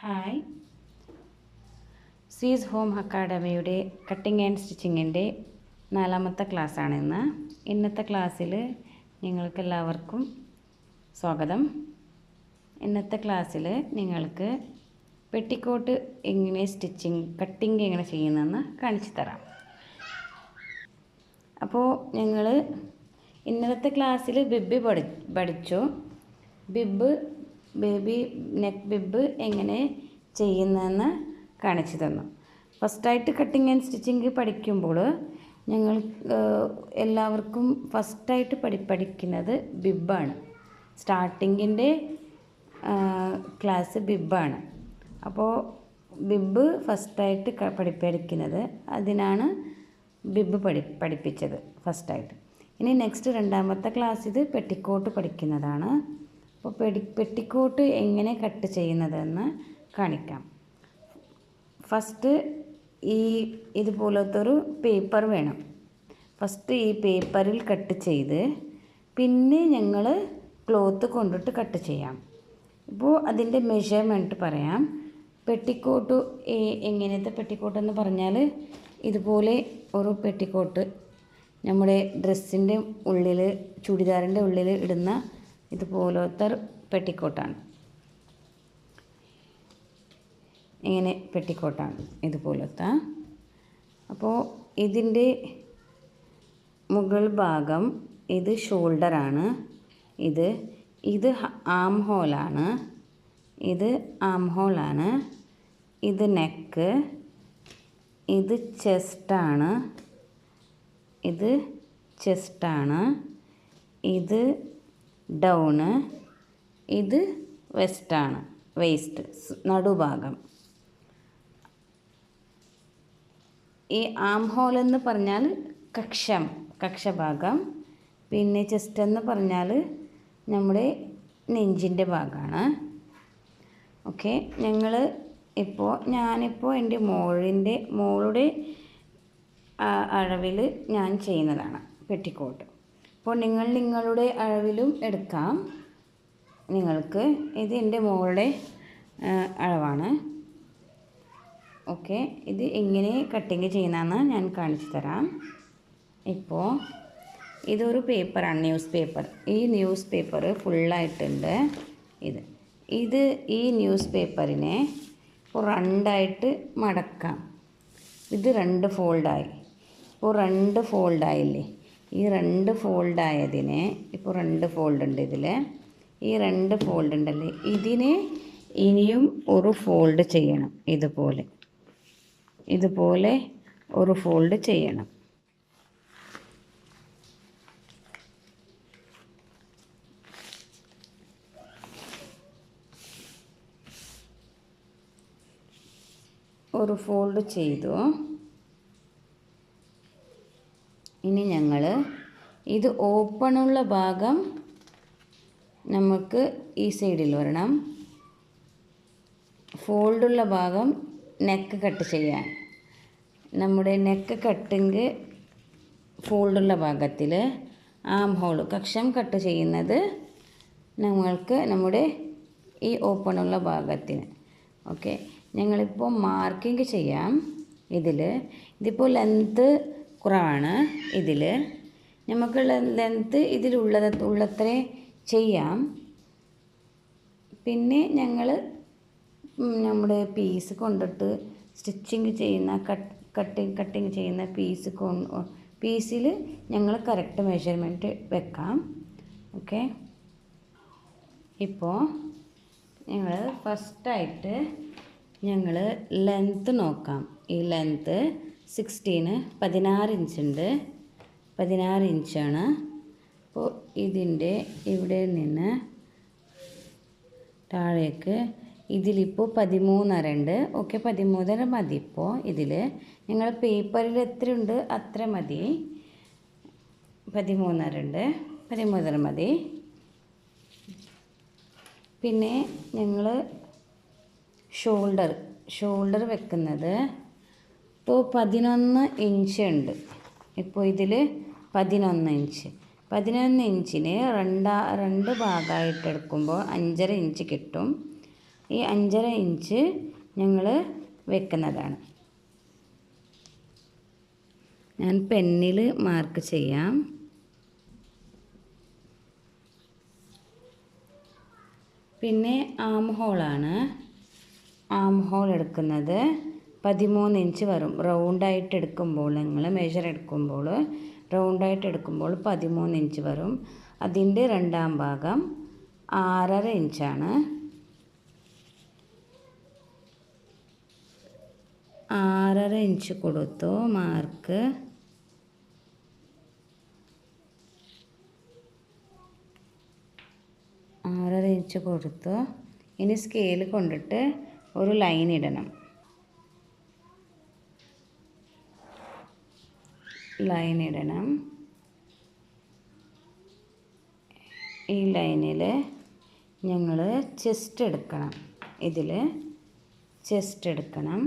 Hi, സീസ് home അക്കാഡമിയുടെ cutting and സ്റ്റിച്ചിങ്ങിൻ്റെ 4ാമത്തെ ക്ലാസ്സാണ് ഇന്ന്. ഇന്നത്തെ ക്ലാസ്സിൽ നിങ്ങൾക്കെല്ലാവർക്കും സ്വാഗതം. ഇന്നത്തെ ക്ലാസ്സിൽ നിങ്ങൾക്ക് പെറ്റിക്കോട്ട് എങ്ങനെ കട്ടിങ് എങ്ങനെ ചെയ്യുന്നതെന്ന് കാണിച്ചു തരാം. അപ്പോൾ ഞങ്ങൾ ഇന്നത്തെ ക്ലാസ്സിൽ ബിബ് പഠിച്ചു. ബേബി നെക്ക് ബിബ് എങ്ങനെ ചെയ്യുന്നതെന്ന് കാണിച്ചു തന്നു. ഫസ്റ്റായിട്ട് കട്ടിങ് ആൻഡ് സ്റ്റിച്ചിങ് പഠിക്കുമ്പോൾ ഞങ്ങൾ എല്ലാവർക്കും ഫസ്റ്റായിട്ട് പഠിക്കുന്നത് ബിബാണ്. സ്റ്റാർട്ടിങ്ങിൻ്റെ ക്ലാസ് ബിബാണ്. അപ്പോൾ ബിബ് ഫസ്റ്റായിട്ട് പഠിക്കുന്നത് അതിനാണ് ബിബ് പഠിപ്പിച്ചത് ഫസ്റ്റായിട്ട്. ഇനി നെക്സ്റ്റ് 2ാമത്തെ ക്ലാസ് ഇത് പെറ്റിക്കോട്ട് പഠിക്കുന്നതാണ്. അപ്പോൾ പെറ്റിക്കോട്ട് എങ്ങനെ കട്ട് ചെയ്യുന്നതെന്ന് കാണിക്കാം. ഫസ്റ്റ് ഇതുപോലത്തെ ഒരു പേപ്പർ വേണം. ഫസ്റ്റ് ഈ പേപ്പറിൽ കട്ട് ചെയ്ത് പിന്നെ ഞങ്ങൾ ക്ലോത്ത് കൊണ്ടിട്ട് കട്ട് ചെയ്യാം. ഇപ്പോൾ അതിൻ്റെ മെഷർമെൻറ്റ് പറയാം. പെറ്റിക്കോട്ട് എങ്ങനത്തെ പെറ്റിക്കോട്ടെന്ന് പറഞ്ഞാൽ ഇതുപോലെ ഒരു പെറ്റിക്കോട്ട് നമ്മുടെ ഡ്രസ്സിൻ്റെ ഉള്ളിൽ ചുരിദാറിൻ്റെ ഉള്ളിൽ ഇടുന്ന ഇതുപോലത്തെ പെറ്റിക്കോട്ടാണ്. ഇങ്ങനെ പെറ്റിക്കോട്ടാണ് ഇതുപോലത്തെ. അപ്പോൾ ഇതിൻ്റെ മുകൾ ഭാഗം ഇത് ഷോൾഡറാണ്. ഇത് ആം ഹോളാണ്. ഇത് നെക്ക്. ഇത് ചെസ്റ്റാണ്. ഇത് ഡൗണ്. ഇത് വേസ്റ്റ് നടുഭാഗം. ഈ ആം ഹോൾ എന്ന് പറഞ്ഞാൽ കക്ഷഭാഗം. പിന്നെ ചെസ്റ്റ് എന്ന് പറഞ്ഞാൽ നമ്മുടെ നെഞ്ചിൻ്റെ ഭാഗമാണ്. ഓക്കെ, ഞാനിപ്പോൾ എൻ്റെ മോളുടെ അളവിൽ ഞാൻ ചെയ്യുന്നതാണ് പെറ്റിക്കോട്ട്. അപ്പോൾ നിങ്ങളുടെ അളവിലും എടുക്കാം നിങ്ങൾക്ക്. ഇത് എൻ്റെ മോളുടെ അളവാണ്. ഓക്കെ, ഇത് എങ്ങനെ കട്ടിങ് ചെയ്യുന്നതെന്ന് ഞാൻ കാണിച്ചു തരാം. ഇപ്പോൾ ഇതൊരു പേപ്പറാണ്, ന്യൂസ് പേപ്പർ. ഈ ന്യൂസ് പേപ്പർ ഫുള്ളായിട്ടുണ്ട്. ഈ ന്യൂസ് പേപ്പറിനെ ഇപ്പോൾ 2ആയിട്ട് മടക്കാം. ഇത് 2 ഫോൾഡായി. ഇപ്പോൾ 2 ഫോൾഡായില്ലേ? ഈ 2 ഫോൾഡായതിനെ ഇപ്പോൾ 2 ഫോൾഡ് ഉണ്ട് ഇതിൽ. ഈ 2 ഫോൾഡ് ഉണ്ടല്ലേ, ഇതിനെ ഇനിയും ഒരു ഫോൾഡ് ചെയ്യണം. ഇതുപോലെ ഒരു ഫോൾഡ് ചെയ്യണം. ഒരു ഫോൾഡ് ചെയ്തു. ഇനി ഞങ്ങൾ ഇത് ഓപ്പണുള്ള ഭാഗം നമുക്ക് ഈ സൈഡിൽ വരണം. ഫോൾഡുള്ള ഭാഗം നെക്ക് കട്ട് ചെയ്യാൻ. നമ്മുടെ നെക്ക് കട്ടിങ് ഫോൾഡുള്ള ഭാഗത്തിൽ ആം ഹോൾ കക്ഷം കട്ട് ചെയ്യുന്നത് നമ്മൾക്ക് നമ്മുടെ ഈ ഓപ്പണുള്ള ഭാഗത്തിന്. ഓക്കെ, ഞങ്ങളിപ്പോൾ മാർക്കിങ് ചെയ്യാം. ഇതിപ്പോൾ ലെന്ത് കുറവാണ്. നമുക്ക് ലെന്ത് ഉള്ളത്രേ ചെയ്യാം. പിന്നെ ഞങ്ങൾ നമ്മുടെ പീസ് കൊണ്ടിട്ട് സ്റ്റിച്ചിങ് ചെയ്യുന്ന കട്ടിങ് ചെയ്യുന്ന പീസിൽ ഞങ്ങൾ കറക്റ്റ് മെഷർമെൻറ്റ് വെക്കാം. ഓക്കെ, ഇപ്പോൾ ഞങ്ങൾ ഫസ്റ്റായിട്ട് ലെന്ത് നോക്കാം. ഈ ലെന്ത് 16 ഇഞ്ചുണ്ട്. 16 ഇഞ്ചാണ്. അപ്പോൾ ഇതിൻ്റെ ഇവിടെ നിന്ന് താഴേക്ക് ഇതിലിപ്പോൾ 13.5 ഉണ്ട്. ഓക്കെ, 13.5 മതി. ഇപ്പോൾ ഞങ്ങൾ പേപ്പറിൽ എത്രയുണ്ട് അത്ര മതി. 13.5 ഉണ്ട്. 13.5 മതി. പിന്നെ ഞങ്ങൾ ഷോൾഡർ വെക്കുന്നത് ഇപ്പോൾ 11 ഇഞ്ച് ഉണ്ട്. ഇപ്പോൾ ഇതിൽ 11 ഇഞ്ച്. 11 ഇഞ്ചിന് രണ്ട് ഭാഗമായിട്ട് എടുക്കുമ്പോൾ 5.5 ഇഞ്ച് കിട്ടും. ഈ 5.5 ഇഞ്ച് ഞങ്ങൾ വെക്കുന്നതാണ്. ഞാൻ പെന്നിൽ മാർക്ക് ചെയ്യാം. പിന്നെ ആം ഹോളാണ്. ആം ഹോൾ എടുക്കുന്നത് 13 ഇഞ്ച് വരും. റൗണ്ടായിട്ട് എടുക്കുമ്പോൾ നിങ്ങൾ മെഷർ എടുക്കുമ്പോൾ റൗണ്ടായിട്ട് എടുക്കുമ്പോൾ 13 ഇഞ്ച് വരും. അതിൻ്റെ രണ്ടാം ഭാഗം 6.5 ഇഞ്ചാണ്. 6.5 ഇഞ്ച് കൊടുത്തു മാർക്ക്. ഇഞ്ച് കൊടുത്തു. ഇനി സ്കെയിൽ കൊണ്ടിട്ട് ഒരു ലൈൻ ഇടണം. ഈ ലൈനിൽ ഞങ്ങൾ ചെസ്റ്റ് എടുക്കണം. ഇതിൽ ചെസ്റ്റ് എടുക്കണം.